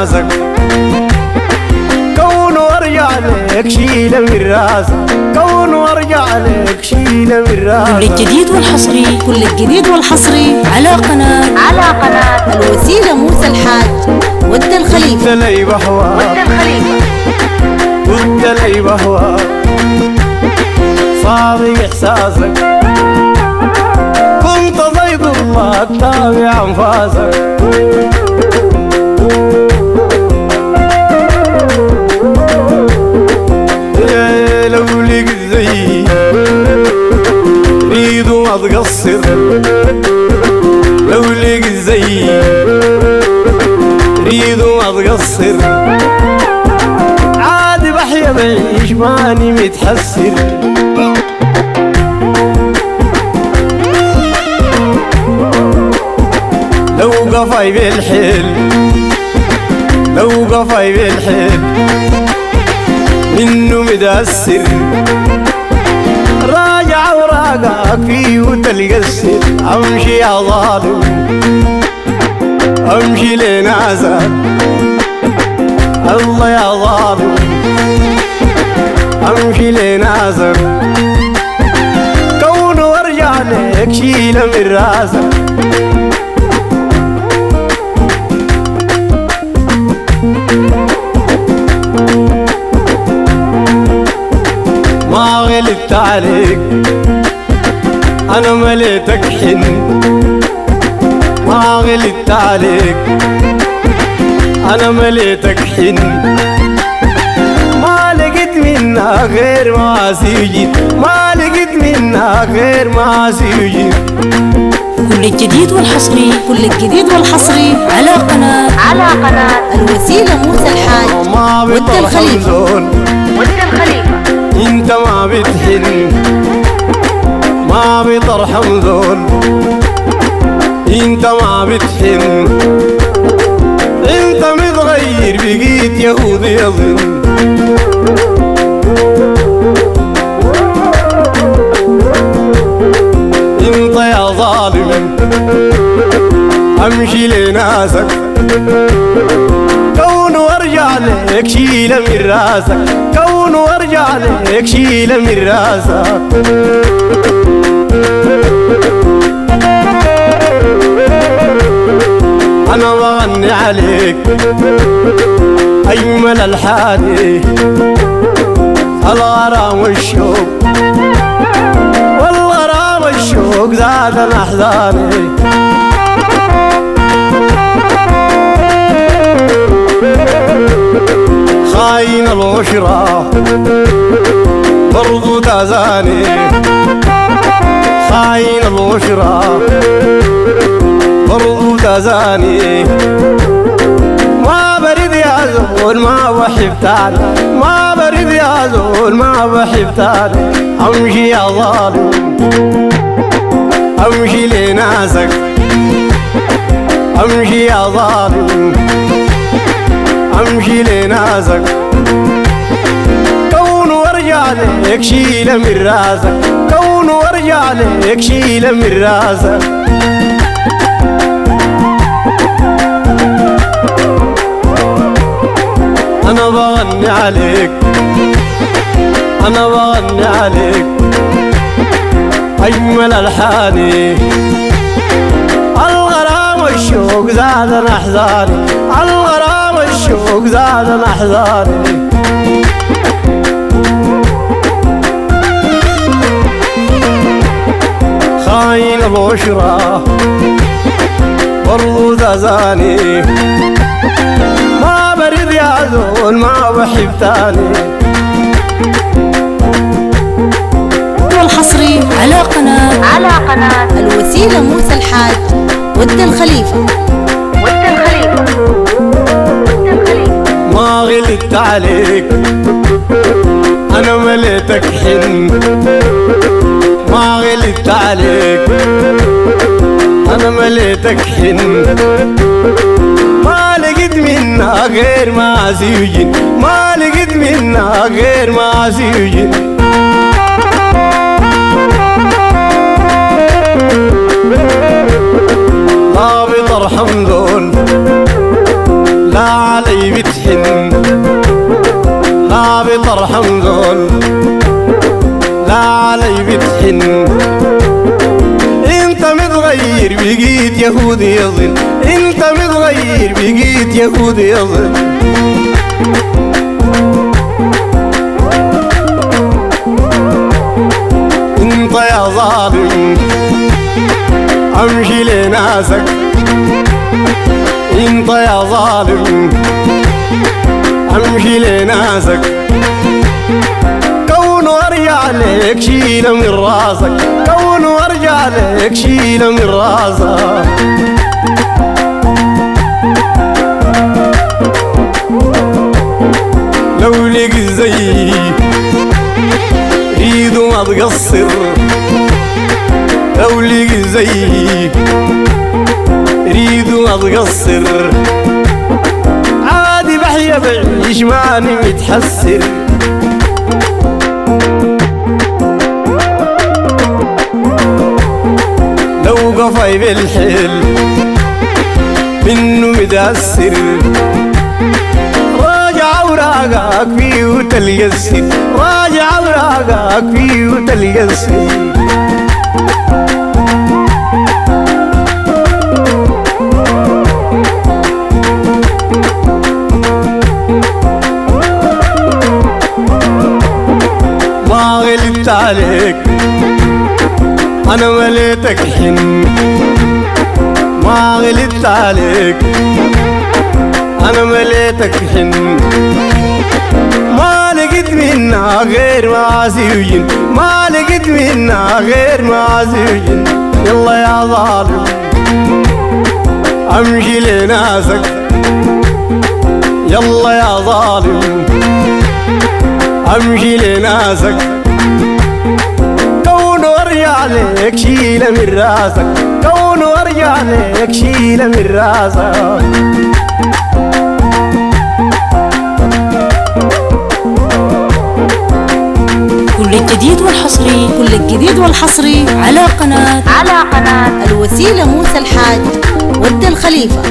ناسك كون وارجع لك شيله من راسك كون وارجع لك شيله من راسك. كل الجديد والحصري على قناة الوسيلة موسى الحاج ود الخليفة. ود لي بهواك ود لي بهواك صادق احساسك كنت ضيق الله تابع انفاسك. لو لقيت زي ريد وما تقصر لو لقيت زي ريد وما تقصر عادي بحيا بعيش ماني متحسر. لو قفاي بالحيل لو قفاي بالحيل منه متأثر راجع وراقك فيه وتلقى السر. امشي يا ظالم امشي لناسك الله يا ظالم امشي لناسك كون وارجع لك شيله من راسك. ما غلبت عليك انا مليتك حن ما غلبت عليك انا مليتك حن ما لقيت منها غير ما سيجد ما لقيت منها غير ما سيجد. كل الجديد والحصري على قناة الوسيلة موسى الحاج ود الخليفة. انت ما بتحن ما بترحم ذول انت ما بتحن انت متغير بقيت يهودي يظن. انت يا ظالم امشي لناسك كون وارجع لك شيله من راسك كون وارجع لك شيله من راسك. انا بغني عليك اجمل الحادي الغرام والشوق والغرام والشوق زاد احزاني. خاين العشرة برضو تازاني خاين العشرة برضو تازاني. ما برد يا زول ما بحب تاني ما برد يا زول ما بحب تاني. امشي يا ظالم امشي لناسك امشي يا ظالم امشي لناسك كون وارجع لك شيله من راسك كون وارجع لك شيله من راسك. انا بغني عليك انا بغني عليك اجمل الحاني الغرام والشوق زاد احزاني الغرام والشوق زاد احزاني. خاين العشرة برضو تزاني ما برد يا زول ما بحب تاني. والحصري على قناة الوسيلة موسى الحاج ود الخليفة. ما غلبت عليك انا مليتك حن ما غلبت عليك انا مليتك حن ما لقيت منها غير ما سيجن ما لقيت منها غير ما سيجن. ما بترحم ذول لا علي بتحن لا بترحم ذول لا علي بتحن انت متغير بقيت يهودي يظل انت متغير بقيت يهودي يظل انت يا ظالم امشي لناسك انت يا ظالم امشي لناسك كون وارجع لك شيله من راسك كون وارجع لك شيله من راسك لو لقي زي ايده ما تقصر لو لقي زي ريده ما تقصر عادي بحيا بعيش ماني متحسر لو قفاي بالحيل منه متأثر راجع اوراقك فيه وتلقى السر راجع اوراقك فيه وتلقى السر ما غلبت عليك انا مليتك حن ما غلبت عليك انا مليتك حن ما لقيت منها غير معاصي وجن ما لقيت منها غير معاصي وجن يلا يا ظالم امشي لناسك يلا يا ظالم امشي لناسك كون وارجع لك شيله من راسك كون وارجع لك شيله من راسك كل الجديد والحصري على قناة الوسيلة موسى الحاج ود الخليفة